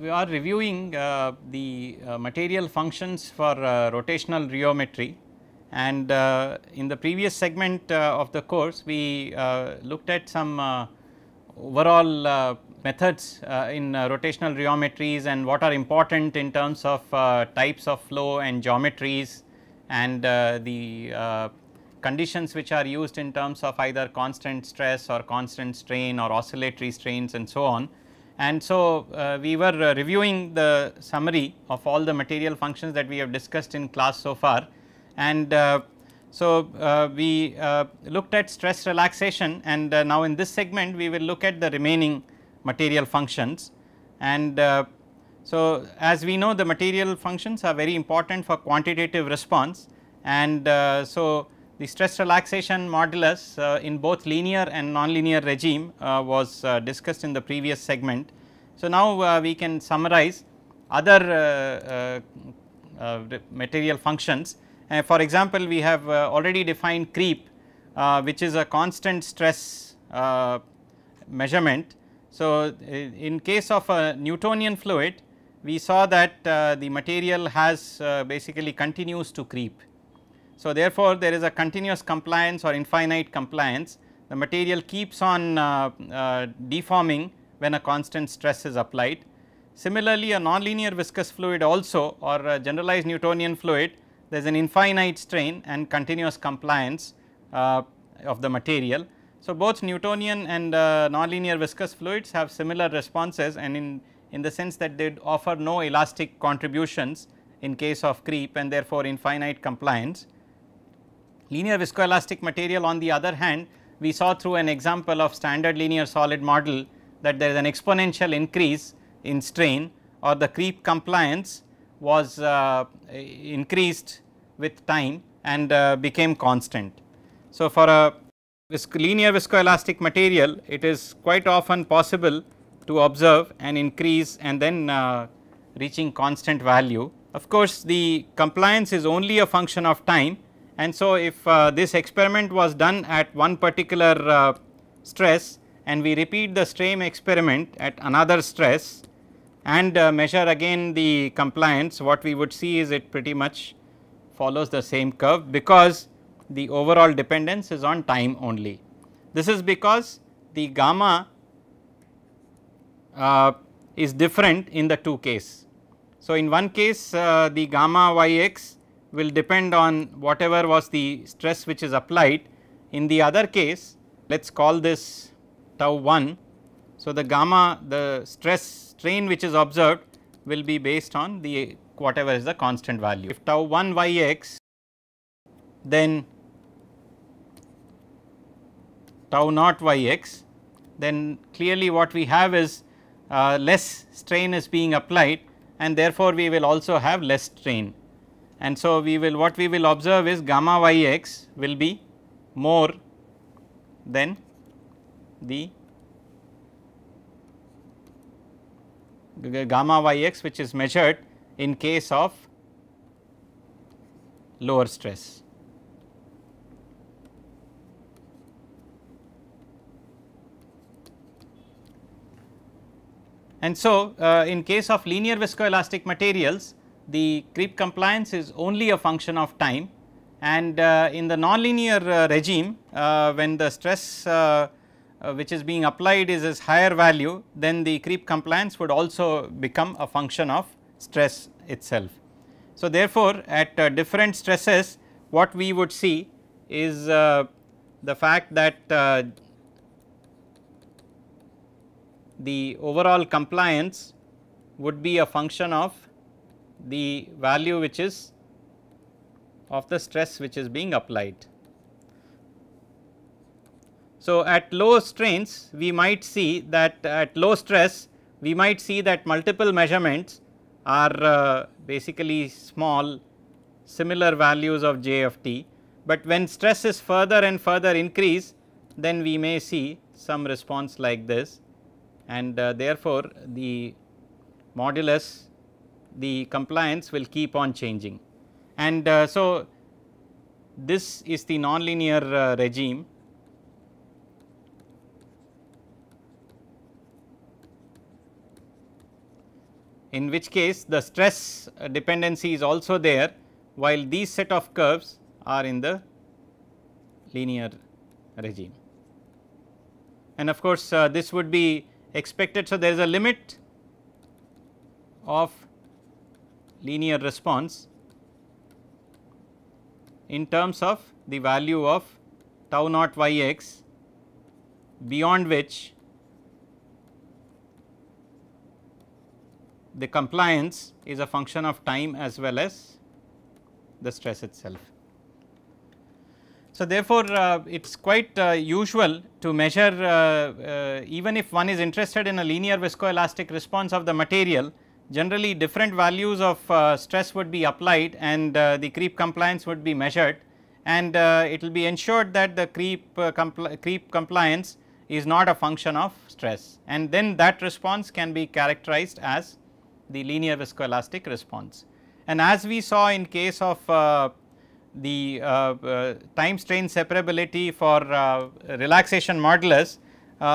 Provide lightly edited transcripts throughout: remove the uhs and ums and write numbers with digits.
we are reviewing the material functions for rotational rheometry, and in the previous segment of the course we looked at some overall methods in rotational rheometries and what are important in terms of types of flow and geometries, and the conditions which are used in terms of either constant stress or constant strain or oscillatory strains and so on. And so we were reviewing the summary of all the material functions that we have discussed in class so far, and we looked at stress relaxation, and now in this segment we will look at the remaining material functions. And so as we know, the material functions are very important for quantitative response, and so the stress relaxation modulus in both linear and nonlinear regime was discussed in the previous segment. So now we can summarize other material functions. For example, we have already defined creep, which is a constant stress measurement. So in case of a Newtonian fluid, we saw that the material has basically continues to creep. So therefore there is a continuous compliance or infinite compliance. The material keeps on deforming when a constant stress is applied. Similarly, a nonlinear viscous fluid also, or a generalized Newtonian fluid, there is an infinite strain and continuous compliance of the material. So both Newtonian and nonlinear viscous fluids have similar responses, and in the sense that they offer no elastic contributions in case of creep and therefore infinite compliance. Linear viscoelastic material, on the other hand, we saw through an example of standard linear solid model that there is an exponential increase in strain, or the creep compliance was increased with time and became constant. So for a linear viscoelastic material, it is quite often possible to observe an increase and then reaching constant value. Of course, the compliance is only a function of time, and so if this experiment was done at one particular stress and we repeat the same experiment at another stress and measure again the compliance, what we would see is it pretty much follows the same curve, because the overall dependence is on time only. This is because the gamma is different in the two cases. So in one case the gamma yx will depend on whatever was the stress which is applied. In the other case, let us call this tau 1. So the gamma, the stress strain which is observed will be based on the whatever is the constant value. If tau 1 yx, then tau naught yx, then clearly what we have is less strain is being applied, and therefore we will also have less strain. And so we will, what we will observe is gamma yx will be more than the gamma yx which is measured in case of lower stress. And so in case of linear viscoelastic materials, the creep compliance is only a function of time, and in the nonlinear regime, when the stress which is being applied is higher value, then the creep compliance would also become a function of stress itself. So therefore at different stresses, what we would see is the fact that the overall compliance would be a function of the value which is of the stress which is being applied. So at low strains, we might see that at low stress we might see that multiple measurements are basically small similar values of j of t, but when stress is further and further increase, then we may see some response like this, and therefore the modulus, the compliance will keep on changing. And so this is the nonlinear regime. in which case the stress dependency is also there, while these set of curves are in the linear regime. And of course, this would be expected. So, there is a limit of linear response in terms of the value of tau naught y x, beyond which the compliance is a function of time as well as the stress itself. So, therefore, it is quite usual to measure even if one is interested in a linear viscoelastic response of the material, generally different values of stress would be applied and the creep compliance would be measured, and it will be ensured that the creep compliance is not a function of stress, and then that response can be characterized as the linear viscoelastic response. And as we saw in case of the time strain separability for relaxation modulus,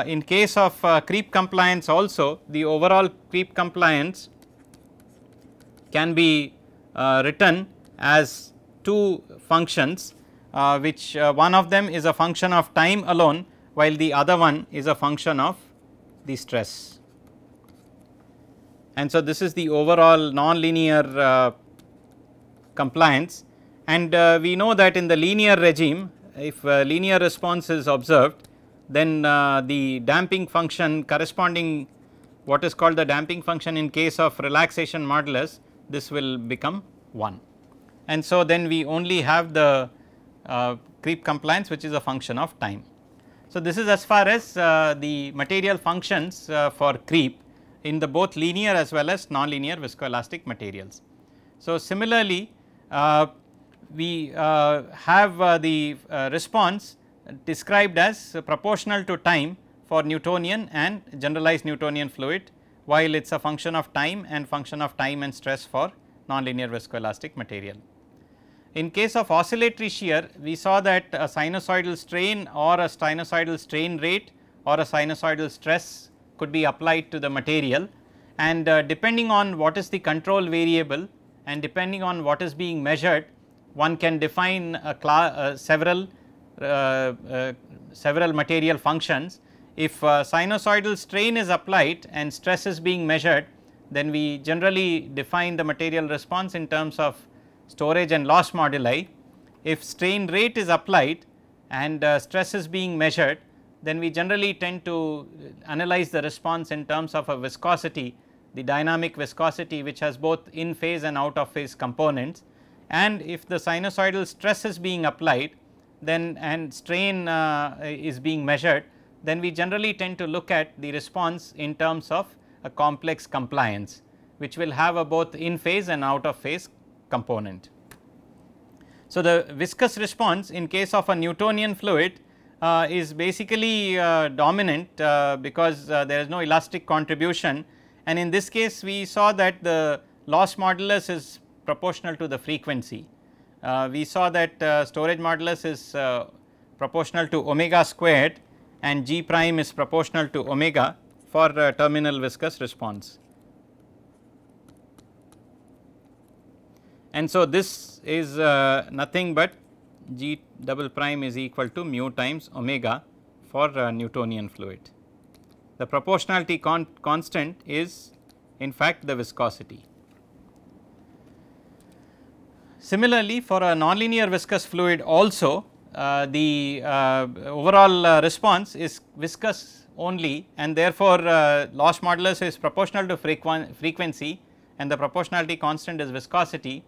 in case of creep compliance also, the overall creep compliance can be written as two functions, which one of them is a function of time alone, while the other one is a function of the stress. And so, this is the overall non-linear compliance, and we know that in the linear regime, if linear response is observed, then the damping function corresponding, what is called the damping function in case of relaxation modulus, this will become 1. And so, then we only have the creep compliance, which is a function of time. So, this is as far as the material functions for creep in the both linear as well as non-linear viscoelastic materials. So, similarly, we have the response described as proportional to time for Newtonian and generalized Newtonian fluid, while it is a function of time and function of time and stress for non-linear viscoelastic material. In case of oscillatory shear, we saw that a sinusoidal strain or a sinusoidal strain rate or a sinusoidal stress could be applied to the material, and depending on what is the control variable and depending on what is being measured, one can define several material functions. If sinusoidal strain is applied and stress is being measured, then we generally define the material response in terms of storage and loss moduli. If strain rate is applied and stress is being measured, then we generally tend to analyze the response in terms of a viscosity, the dynamic viscosity, which has both in phase and out of phase components. And if the sinusoidal stress is being applied, then and strain is being measured, then we generally tend to look at the response in terms of a complex compliance, which will have a both in phase and out of phase component. So, the viscous response in case of a Newtonian fluid is basically dominant because there is no elastic contribution, and in this case we saw that the loss modulus is proportional to the frequency. We saw that storage modulus is proportional to omega squared and G prime is proportional to omega for terminal viscous response. And so, this is nothing but G double prime is equal to mu times omega for Newtonian fluid. The proportionality constant is in fact the viscosity. Similarly, for a nonlinear viscous fluid also the overall response is viscous only, and therefore, loss modulus is proportional to frequency and the proportionality constant is viscosity.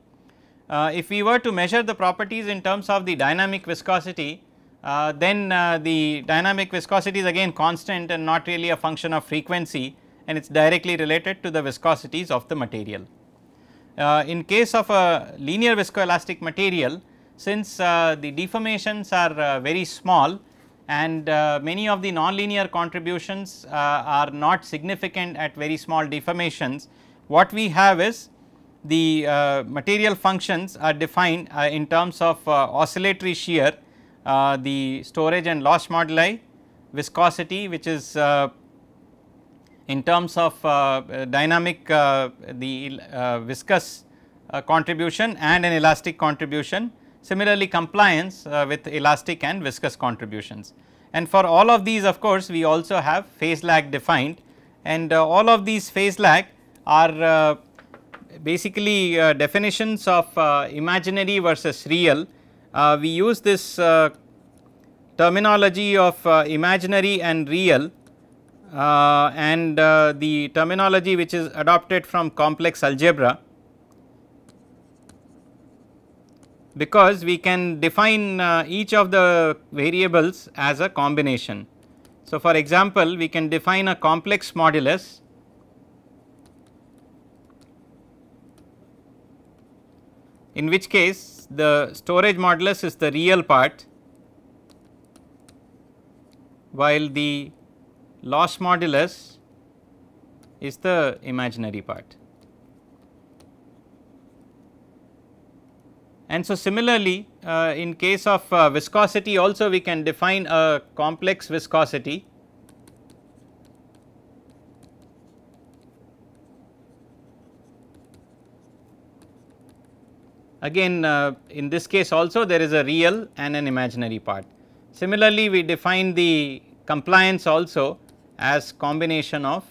If we were to measure the properties in terms of the dynamic viscosity, then the dynamic viscosity is again constant and not really a function of frequency, and it is directly related to the viscosities of the material. In case of a linear viscoelastic material, since the deformations are very small and many of the nonlinear contributions are not significant at very small deformations, what we have is the material functions are defined in terms of oscillatory shear, the storage and loss moduli, viscosity, which is in terms of dynamic the viscous contribution and an elastic contribution. Similarly, compliance with elastic and viscous contributions. And for all of these, of course, we also have phase lag defined, and all of these phase lag are basically definitions of imaginary versus real. We use this terminology of imaginary and real and the terminology which is adopted from complex algebra, because we can define each of the variables as a combination. So, for example, we can define a complex modulus in which case the storage modulus is the real part, while the loss modulus is the imaginary part. And so, similarly, in case of viscosity also we can define a complex viscosity again in this case also there is a real and an imaginary part. Similarly, we define the compliance also as combination of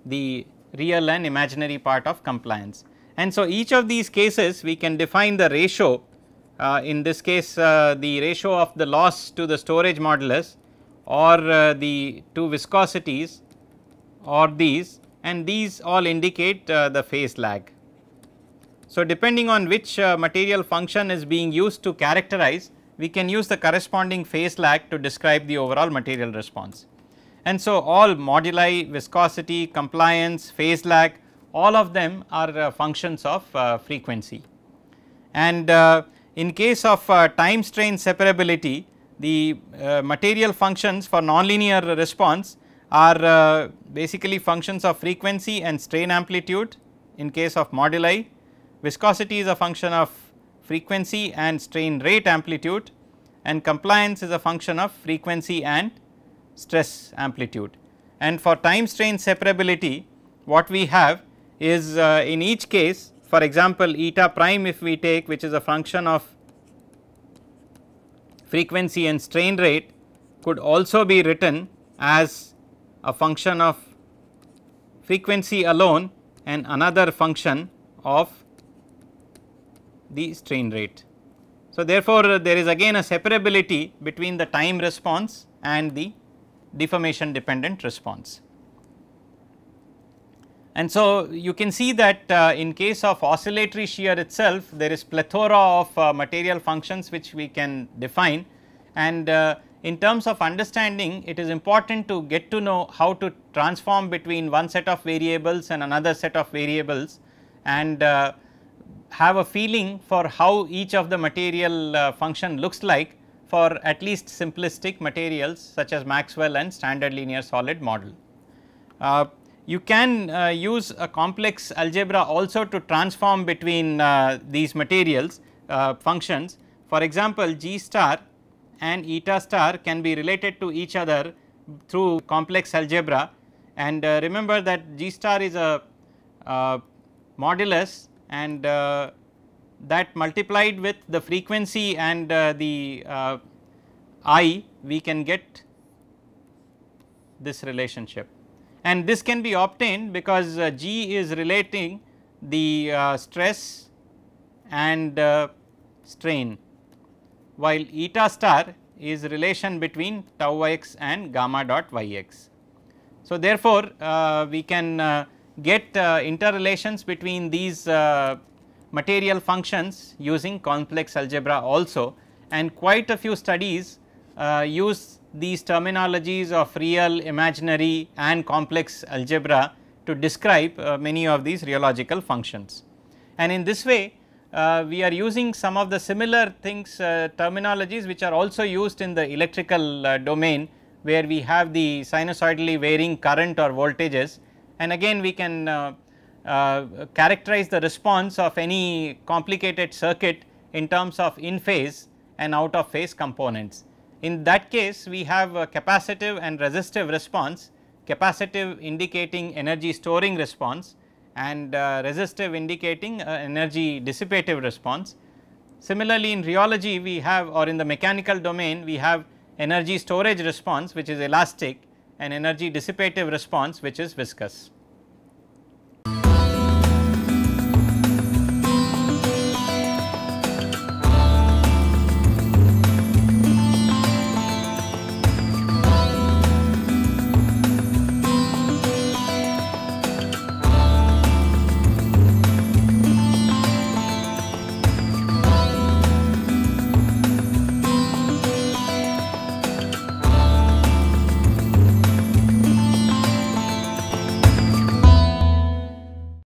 the real and imaginary part of compliance. And so, each of these cases we can define the ratio, in this case the ratio of the loss to the storage modulus or the two viscosities or these, and these all indicate the phase lag. So, depending on which material function is being used to characterize, we can use the corresponding phase lag to describe the overall material response. And so, all moduli, viscosity, compliance, phase lag, all of them are functions of frequency. And in case of time strain separability, the material functions for nonlinear response are basically functions of frequency and strain amplitude in case of moduli. Viscosity is a function of frequency and strain rate amplitude, and compliance is a function of frequency and stress amplitude. And for time strain separability, what we have is in each case, for example, eta prime if we take, which is a function of frequency and strain rate, could also be written as a function of frequency alone and another function of the strain rate. So, therefore, there is again a separability between the time response and the deformation dependent response. And so, you can see that in case of oscillatory shear itself, there is plethora of material functions which we can define, and in terms of understanding, it is important to get to know how to transform between one set of variables and another set of variables, and have a feeling for how each of the material function looks like for at least simplistic materials such as Maxwell and standard linear solid model. You can use a complex algebra also to transform between these materials functions. For example, G star and eta star can be related to each other through complex algebra, and remember that G star is a modulus, and that multiplied with the frequency and the I, we can get this relationship, and this can be obtained because G is relating the stress and strain, while eta star is relation between tau x and gamma dot yx. So, therefore, we can get interrelations between these material functions using complex algebra also, and quite a few studies use these terminologies of real, imaginary and complex algebra to describe many of these rheological functions. And in this way we are using some of the similar things, terminologies which are also used in the electrical domain, where we have the sinusoidally varying current or voltages, and again we can characterize the response of any complicated circuit in terms of in phase and out of phase components. In that case, we have a capacitive and resistive response, capacitive indicating energy storing response, and resistive indicating energy dissipative response. Similarly, in rheology we have, or in the mechanical domain, we have energy storage response which is elastic and energy dissipative response which is viscous.